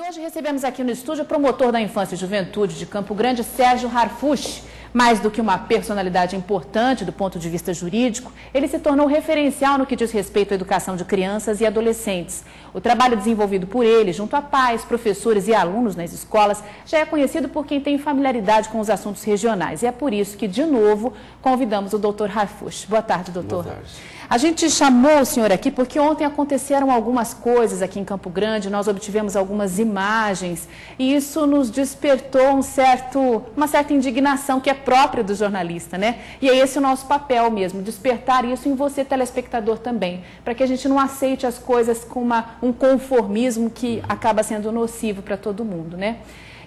hoje recebemos aqui no estúdio o promotor da Infância e Juventude de Campo Grande, Sérgio Harfuch. Mais do que uma personalidade importante do ponto de vista jurídico, ele se tornou referencial no que diz respeito à educação de crianças e adolescentes. O trabalho desenvolvido por ele, junto a pais, professores e alunos nas escolas, já é conhecido por quem tem familiaridade com os assuntos regionais. E é por isso que, de novo, convidamos o Dr. Harfuch. Boa tarde, doutor. Boa tarde. A gente chamou o senhor aqui porque ontem aconteceram algumas coisas aqui em Campo Grande, nós obtivemos algumas imagens e isso nos despertou uma certa indignação que é própria do jornalista, né? E é esse o nosso papel mesmo, despertar isso em você, telespectador, também, para que a gente não aceite as coisas com um conformismo que acaba sendo nocivo para todo mundo, né?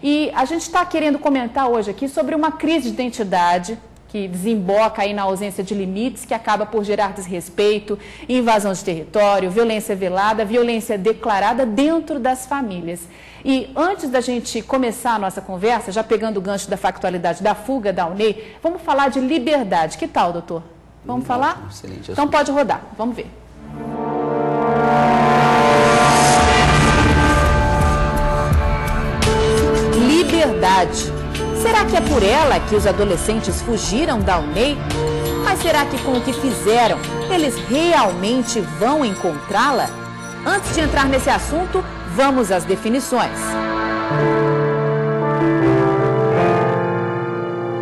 E a gente está querendo comentar hoje aqui sobre uma crise de identidade que desemboca aí na ausência de limites, que acaba por gerar desrespeito, invasão de território, violência velada, violência declarada dentro das famílias. E antes da gente começar a nossa conversa, já pegando o gancho da factualidade da fuga da UNEI, vamos falar de liberdade. Que tal, doutor? Vamos falar? Excelente. Então pode rodar, vamos ver. Liberdade. Será que é por ela que os adolescentes fugiram da UNEI? Mas será que com o que fizeram, eles realmente vão encontrá-la? Antes de entrar nesse assunto, vamos às definições.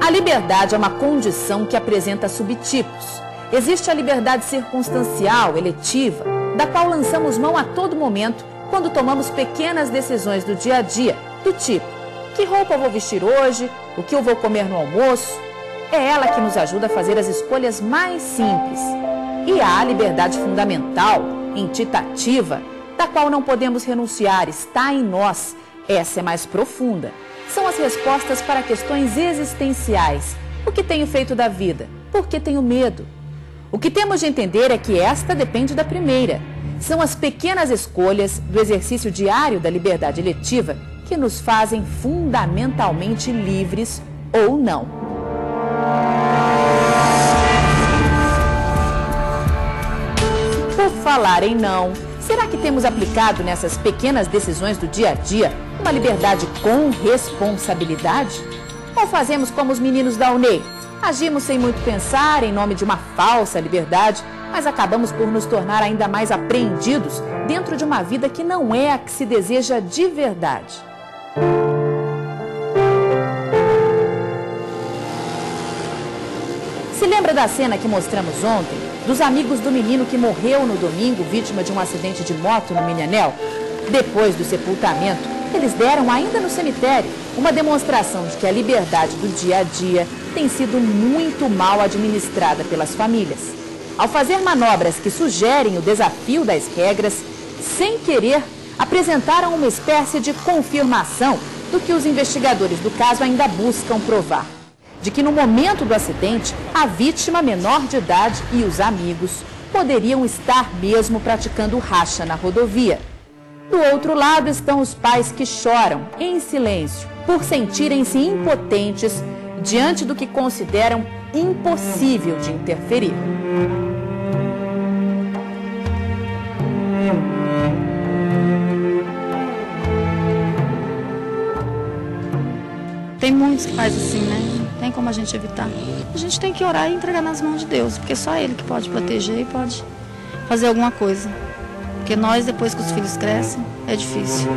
A liberdade é uma condição que apresenta subtipos. Existe a liberdade circunstancial, eletiva, da qual lançamos mão a todo momento quando tomamos pequenas decisões do dia a dia, do tipo: que roupa eu vou vestir hoje? O que eu vou comer no almoço? É ela que nos ajuda a fazer as escolhas mais simples. E há a liberdade fundamental, intitativa, da qual não podemos renunciar, está em nós. Essa é mais profunda. São as respostas para questões existenciais. O que tenho feito da vida? Por que tenho medo? O que temos de entender é que esta depende da primeira. São as pequenas escolhas do exercício diário da liberdade eletiva que nos fazem fundamentalmente livres ou não. Por falar em não, será que temos aplicado nessas pequenas decisões do dia a dia uma liberdade com responsabilidade? Ou fazemos como os meninos da UNEI? Agimos sem muito pensar em nome de uma falsa liberdade, mas acabamos por nos tornar ainda mais apreendidos dentro de uma vida que não é a que se deseja de verdade. Se lembra da cena que mostramos ontem, dos amigos do menino que morreu no domingo, vítima de um acidente de moto no Minhanel? Depois do sepultamento, eles deram, ainda no cemitério, uma demonstração de que a liberdade do dia a dia tem sido muito mal administrada pelas famílias. Ao fazer manobras que sugerem o desafio das regras, sem querer, apresentaram uma espécie de confirmação do que os investigadores do caso ainda buscam provar. De que no momento do acidente, a vítima menor de idade e os amigos poderiam estar mesmo praticando racha na rodovia. Do outro lado estão os pais que choram em silêncio por sentirem-se impotentes diante do que consideram impossível de interferir. Tem muitos que fazem assim, né? Não tem como a gente evitar. A gente tem que orar e entregar nas mãos de Deus, porque só Ele que pode proteger e pode fazer alguma coisa. Porque nós, depois que os filhos crescem, é difícil.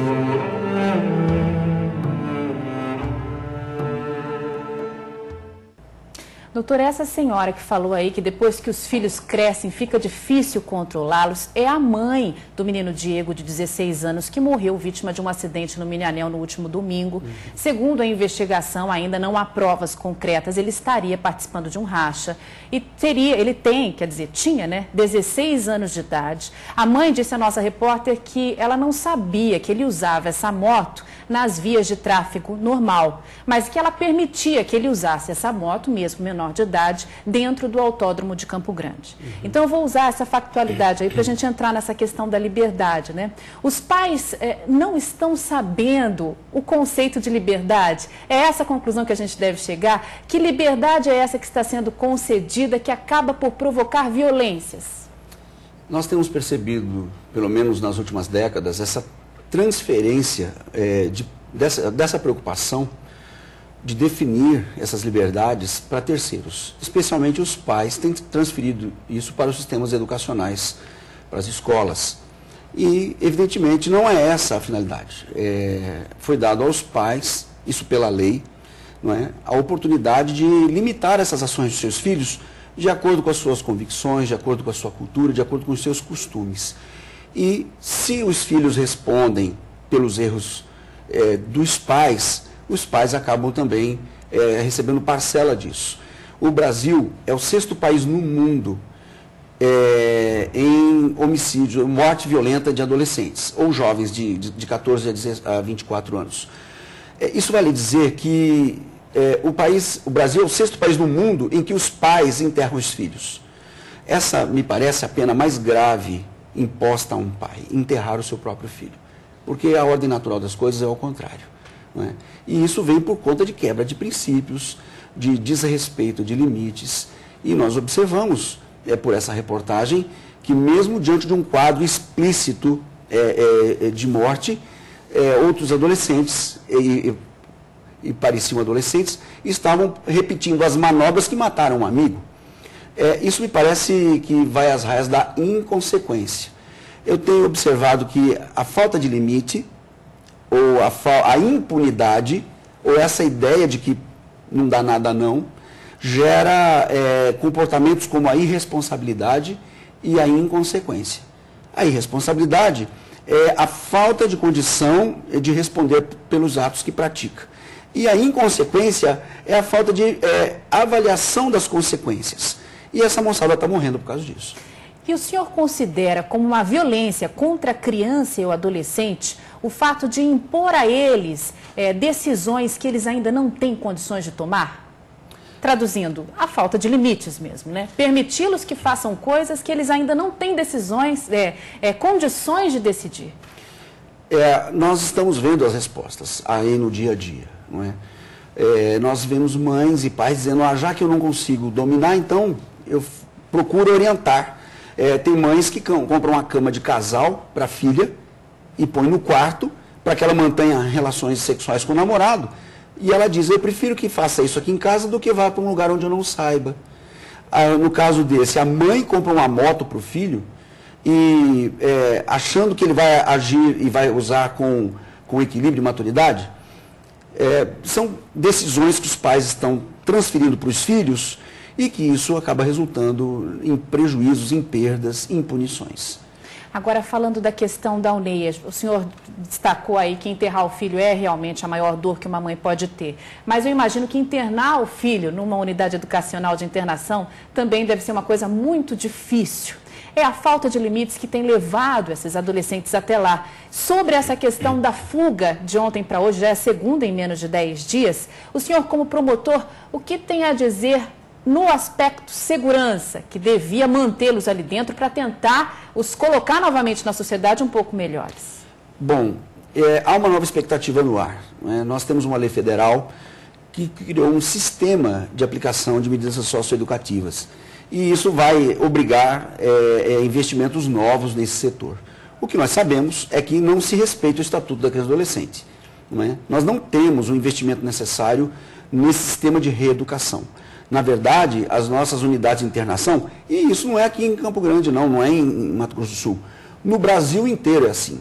Doutora, essa senhora que falou aí que depois que os filhos crescem fica difícil controlá-los, é a mãe do menino Diego, de 16 anos, que morreu vítima de um acidente no Minhanel no último domingo. Segundo a investigação, ainda não há provas concretas, ele estaria participando de um racha e tinha, né, 16 anos de idade. A mãe disse à nossa repórter que ela não sabia que ele usava essa moto nas vias de tráfego normal, mas que ela permitia que ele usasse essa moto, mesmo menor de idade, dentro do autódromo de Campo Grande. Então eu vou usar essa factualidade aí para a gente entrar nessa questão da liberdade, né? Os pais não estão sabendo o conceito de liberdade. É essa a conclusão que a gente deve chegar? Que liberdade é essa que está sendo concedida que acaba por provocar violências? Nós temos percebido, pelo menos nas últimas décadas, essa transferência dessa preocupação de definir essas liberdades para terceiros. Especialmente os pais têm transferido isso para os sistemas educacionais, para as escolas. E, evidentemente, não é essa a finalidade. Foi dado aos pais, isso pela lei, não é, a oportunidade de limitar essas ações dos seus filhos de acordo com as suas convicções, de acordo com a sua cultura, de acordo com os seus costumes. E se os filhos respondem pelos erros dos pais, os pais acabam também recebendo parcela disso. O Brasil é o 6º país no mundo em homicídio, morte violenta de adolescentes ou jovens de 14 a 24 anos. Isso vale dizer que o Brasil é o 6º país no mundo em que os pais enterram os filhos. Essa me parece a pena mais grave imposta a um pai, enterrar o seu próprio filho. Porque a ordem natural das coisas é ao contrário. Não é? E isso vem por conta de quebra de princípios, de desrespeito de limites. E nós observamos, por essa reportagem, que mesmo diante de um quadro explícito de morte, outros adolescentes, e pareciam adolescentes, estavam repetindo as manobras que mataram um amigo. Isso me parece que vai às raias da inconsequência. Eu tenho observado que a falta de limite, ou a impunidade, ou essa ideia de que não dá nada não, gera comportamentos como a irresponsabilidade e a inconsequência. A irresponsabilidade é a falta de condição de responder pelos atos que pratica. E a inconsequência é a falta de avaliação das consequências. E essa moçada está morrendo por causa disso. E o senhor considera como uma violência contra a criança e o adolescente o fato de impor a eles decisões que eles ainda não têm condições de tomar? Traduzindo, a falta de limites mesmo, né? Permiti-los que façam coisas que eles ainda não têm decisões, condições de decidir. Nós estamos vendo as respostas aí no dia a dia, não é? Nós vemos mães e pais dizendo, já que eu não consigo dominar, então eu procuro orientar. Tem mães que compram uma cama de casal para a filha e põe no quarto para que ela mantenha relações sexuais com o namorado. E ela diz, eu prefiro que faça isso aqui em casa do que vá para um lugar onde eu não saiba. No caso desse, a mãe compra uma moto para o filho e achando que ele vai agir e vai usar com equilíbrio e maturidade, são decisões que os pais estão transferindo para os filhos e que isso acaba resultando em prejuízos, em perdas, em punições. Agora, falando da questão da UNEA, o senhor destacou aí que enterrar o filho é realmente a maior dor que uma mãe pode ter. Mas eu imagino que internar o filho numa unidade educacional de internação também deve ser uma coisa muito difícil. É a falta de limites que tem levado esses adolescentes até lá. Sobre essa questão da fuga de ontem para hoje, já é a segunda em menos de 10 dias, o senhor, como promotor, o que tem a dizer no aspecto segurança, que devia mantê-los ali dentro para tentar os colocar novamente na sociedade um pouco melhores? Bom, há uma nova expectativa no ar. Né? Nós temos uma lei federal que criou um sistema de aplicação de medidas socioeducativas. E isso vai obrigar investimentos novos nesse setor. O que nós sabemos é que não se respeita o Estatuto da Criança e Adolescente. Não é? Nós não temos o investimento necessário nesse sistema de reeducação. Na verdade, as nossas unidades de internação, e isso não é aqui em Campo Grande, não é em Mato Grosso do Sul. No Brasil inteiro é assim.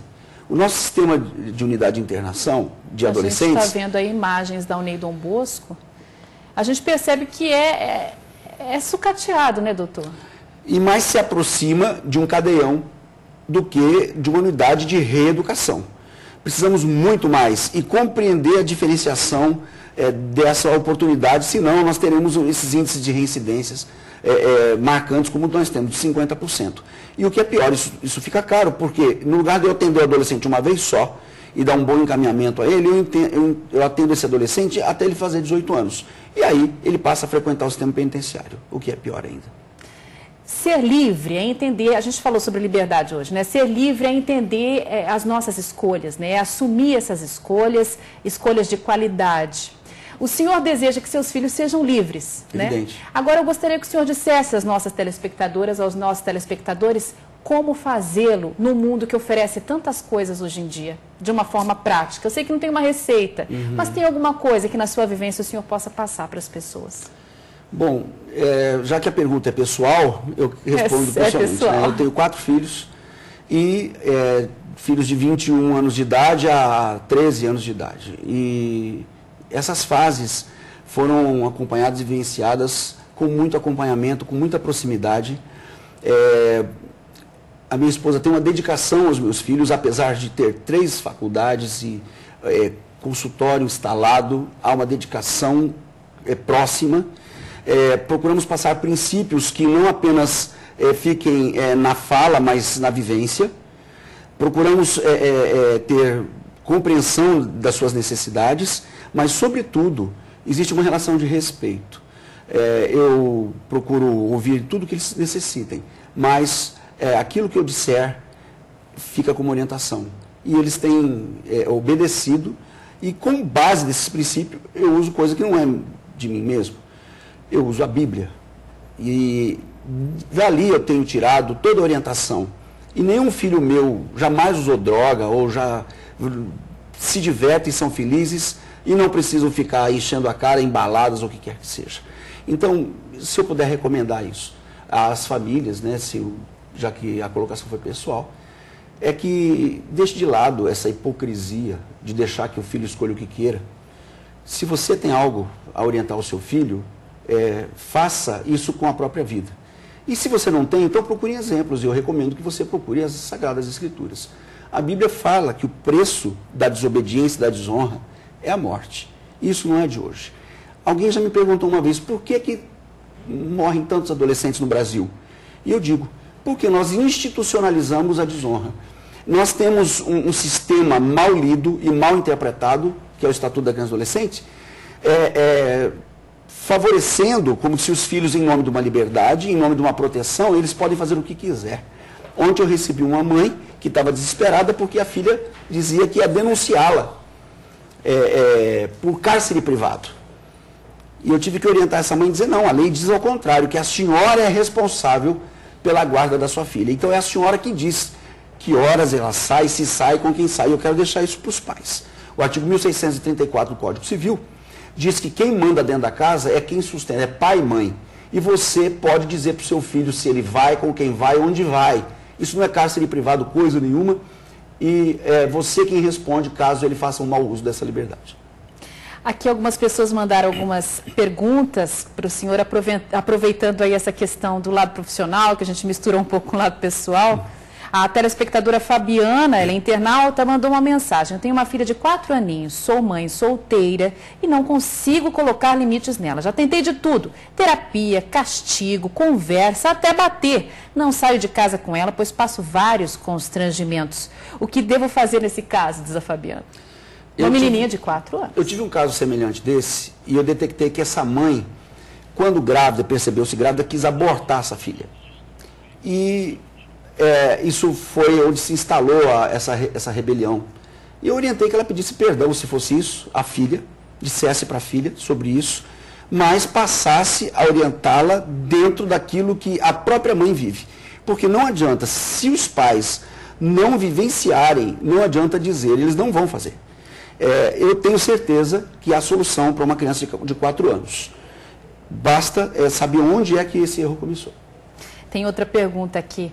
O nosso sistema de unidade de internação de adolescentes... A gente está vendo aí imagens da UNEI Dom Bosco. A gente percebe que é sucateado, né, doutor? E mais se aproxima de um cadeião do que de uma unidade de reeducação. Precisamos muito mais e compreender a diferenciação dessa oportunidade, senão nós teremos esses índices de reincidências marcantes, como nós temos, de 50%. E o que é pior, isso fica caro, porque no lugar de eu atender o adolescente uma vez só e dar um bom encaminhamento a ele, eu atendo esse adolescente até ele fazer 18 anos. E aí ele passa a frequentar o sistema penitenciário, o que é pior ainda. Ser livre é entender, a gente falou sobre liberdade hoje, né? Ser livre é entender as nossas escolhas, né? É assumir essas escolhas, escolhas de qualidade. O senhor deseja que seus filhos sejam livres, Evidente. Né? Agora eu gostaria que o senhor dissesse às nossas telespectadoras, aos nossos telespectadores, como fazê-lo no mundo que oferece tantas coisas hoje em dia, de uma forma prática? Eu sei que não tem uma receita, mas tem alguma coisa que na sua vivência o senhor possa passar para as pessoas? Bom, já que a pergunta é pessoal, eu respondo pessoalmente. Pessoal. Né? Eu tenho 4 filhos e filhos de 21 anos de idade a 13 anos de idade. E essas fases foram acompanhadas e vivenciadas com muito acompanhamento, com muita proximidade. A minha esposa tem uma dedicação aos meus filhos, apesar de ter 3 faculdades e consultório instalado, há uma dedicação próxima. Procuramos passar princípios que não apenas fiquem na fala, mas na vivência. Procuramos ter compreensão das suas necessidades, mas, sobretudo, existe uma relação de respeito. Eu procuro ouvir tudo que eles necessitem, mas aquilo que eu disser fica como orientação. E eles têm obedecido, e com base nesses princípios, eu uso coisa que não é de mim mesmo. Eu uso a Bíblia. E dali eu tenho tirado toda a orientação. E nenhum filho meu jamais usou droga, ou já se divertem e são felizes, e não precisam ficar enchendo a cara, embaladas, ou o que quer que seja. Então, se eu puder recomendar isso às famílias, né, já que a colocação foi pessoal, é que deixe de lado essa hipocrisia de deixar que o filho escolha o que queira. Se você tem algo a orientar o seu filho, faça isso com a própria vida. E se você não tem, então procure exemplos. E eu recomendo que você procure as Sagradas Escrituras. A Bíblia fala que o preço da desobediência e da desonra é a morte. Isso não é de hoje. Alguém já me perguntou uma vez, por que morrem tantos adolescentes no Brasil? E eu digo, porque nós institucionalizamos a desonra. Nós temos um sistema mal lido e mal interpretado, que é o Estatuto da Criança e do Adolescente, favorecendo como se os filhos, em nome de uma liberdade, em nome de uma proteção, eles podem fazer o que quiser. Ontem eu recebi uma mãe que estava desesperada porque a filha dizia que ia denunciá-la por cárcere privado. E eu tive que orientar essa mãe e dizer, não, a lei diz ao contrário, que a senhora é responsável pela guarda da sua filha. Então é a senhora que diz que horas ela sai, se sai, com quem sai. Eu quero deixar isso para os pais. O artigo 1634 do Código Civil diz que quem manda dentro da casa é quem sustenta, é pai e mãe. E você pode dizer para o seu filho se ele vai, com quem vai, onde vai. Isso não é cárcere privado, coisa nenhuma. E é você quem responde caso ele faça um mau uso dessa liberdade. Aqui algumas pessoas mandaram algumas perguntas para o senhor, aproveitando aí essa questão do lado profissional, que a gente misturou um pouco com o lado pessoal. A telespectadora Fabiana, ela é internauta, mandou uma mensagem. Eu tenho uma filha de 4 aninhos, sou mãe solteira e não consigo colocar limites nela. Já tentei de tudo, terapia, castigo, conversa, até bater. Não saio de casa com ela, pois passo vários constrangimentos. O que devo fazer nesse caso, diz a Fabiana? Uma menininha de 4 anos. Eu tive um caso semelhante desse e eu detectei que essa mãe, quando grávida, percebeu-se grávida, quis abortar essa filha. E isso foi onde se instalou essa rebelião. E eu orientei que ela pedisse perdão, se fosse isso, a filha, dissesse para a filha sobre isso, mas passasse a orientá-la dentro daquilo que a própria mãe vive. Porque não adianta, se os pais não vivenciarem, não adianta dizer, eles não vão fazer. Eu tenho certeza que há solução para uma criança de 4 anos. Basta saber onde é que esse erro começou. Tem outra pergunta aqui,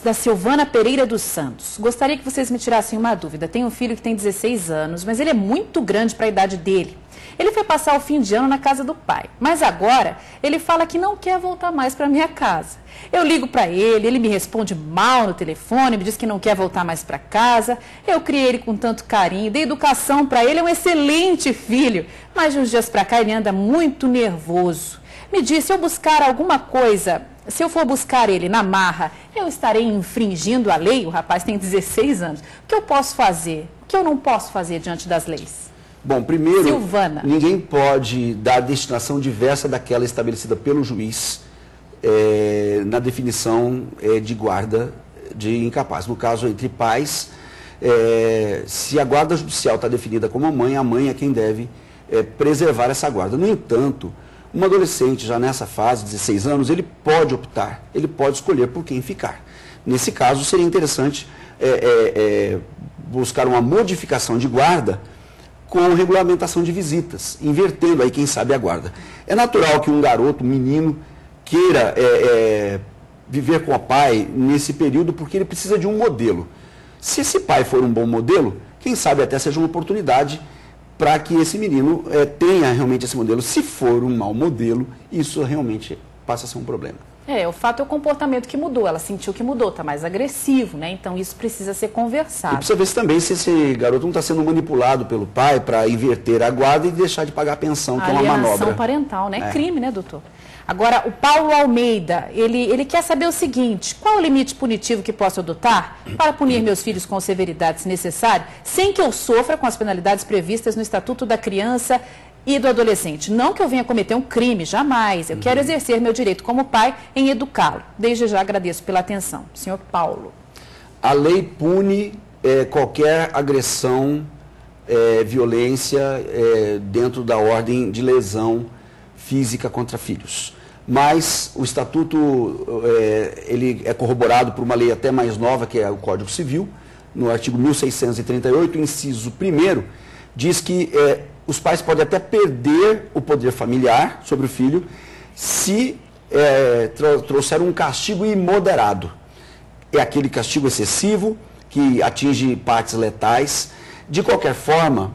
da Silvana Pereira dos Santos. Gostaria que vocês me tirassem uma dúvida. Tenho um filho que tem 16 anos, mas ele é muito grande para a idade dele. Ele foi passar o fim de ano na casa do pai, mas agora ele fala que não quer voltar mais para minha casa. Eu ligo para ele, ele me responde mal no telefone, me diz que não quer voltar mais para casa. Eu criei ele com tanto carinho, dei educação para ele, é um excelente filho. Mas de uns dias para cá ele anda muito nervoso. Me diz, se eu buscar alguma coisa, se eu for buscar ele na marra, eu estarei infringindo a lei? O rapaz tem 16 anos. O que eu posso fazer? O que eu não posso fazer diante das leis? Bom, primeiro, Silvana. Ninguém pode dar destinação diversa daquela estabelecida pelo juiz na definição de guarda de incapaz. No caso, entre pais, se a guarda judicial está definida como a mãe é quem deve preservar essa guarda. No entanto, Um adolescente já nessa fase, 16 anos, ele pode optar, ele pode escolher por quem ficar. Nesse caso, seria interessante buscar uma modificação de guarda com regulamentação de visitas, invertendo aí, quem sabe, a guarda. É natural que um garoto, um menino, queira viver com o pai nesse período porque ele precisa de um modelo. Se esse pai for um bom modelo, quem sabe até seja uma oportunidade para que esse menino tenha realmente esse modelo. Se for um mau modelo, isso realmente passa a ser um problema. O fato é o comportamento que mudou, ela sentiu que mudou, está mais agressivo, né? Então isso precisa ser conversado. E precisa ver também se esse garoto não está sendo manipulado pelo pai para inverter a guarda e deixar de pagar a pensão, que é uma manobra. Alienação parental, né? É crime, né, doutor? Agora, o Paulo Almeida, ele quer saber o seguinte: qual o limite punitivo que posso adotar para punir meus filhos com severidade, se necessário, sem que eu sofra com as penalidades previstas no Estatuto da Criança e do Adolescente? Não que eu venha cometer um crime, jamais. Eu quero exercer meu direito como pai em educá-lo. Desde já agradeço pela atenção. Senhor Paulo. A lei pune qualquer agressão, violência dentro da ordem de lesão física contra filhos. Mas o Estatuto ele é corroborado por uma lei até mais nova, que é o Código Civil, no artigo 1638, inciso 1º, diz que os pais podem até perder o poder familiar sobre o filho se trouxer um castigo imoderado. É aquele castigo excessivo que atinge partes letais. De qualquer forma,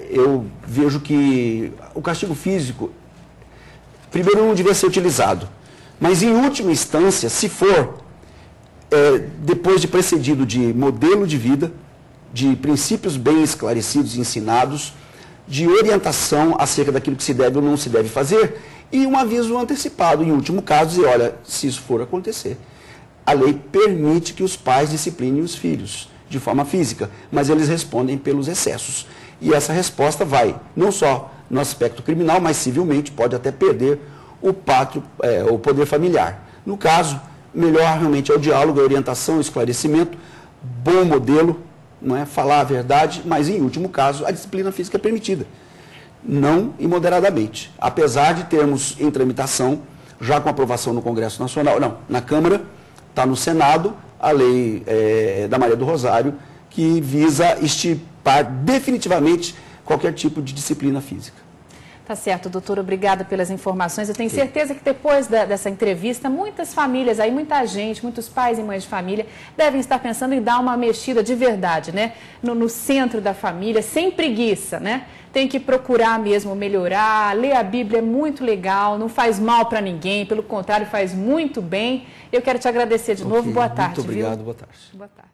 eu vejo que o castigo físico, primeiro, não devia ser utilizado. Mas, em última instância, se for, depois de precedido de modelo de vida, de princípios bem esclarecidos e ensinados, de orientação acerca daquilo que se deve ou não se deve fazer, e um aviso antecipado, em último caso, dizer, olha, se isso for acontecer, a lei permite que os pais disciplinem os filhos de forma física, mas eles respondem pelos excessos. E essa resposta vai, não só no aspecto criminal, mas civilmente pode até perder o poder familiar. No caso, melhor realmente é o diálogo, a orientação, o esclarecimento, bom modelo, não é falar a verdade, mas em último caso a disciplina física é permitida, não imoderadamente. Apesar de termos em tramitação, já com aprovação no Congresso Nacional, não, na Câmara, está no Senado, a lei da Maria do Rosário, que visa extirpar definitivamente qualquer tipo de disciplina física. Tá certo, doutor, obrigada pelas informações. Eu tenho certeza que depois dessa entrevista, muitas famílias aí, muita gente, muitos pais e mães de família devem estar pensando em dar uma mexida de verdade, né? No centro da família, sem preguiça, né? Tem que procurar mesmo melhorar, ler a Bíblia é muito legal, não faz mal para ninguém, pelo contrário, faz muito bem. Eu quero te agradecer de novo. Boa tarde. Muito obrigado, viu? Boa tarde. Boa tarde.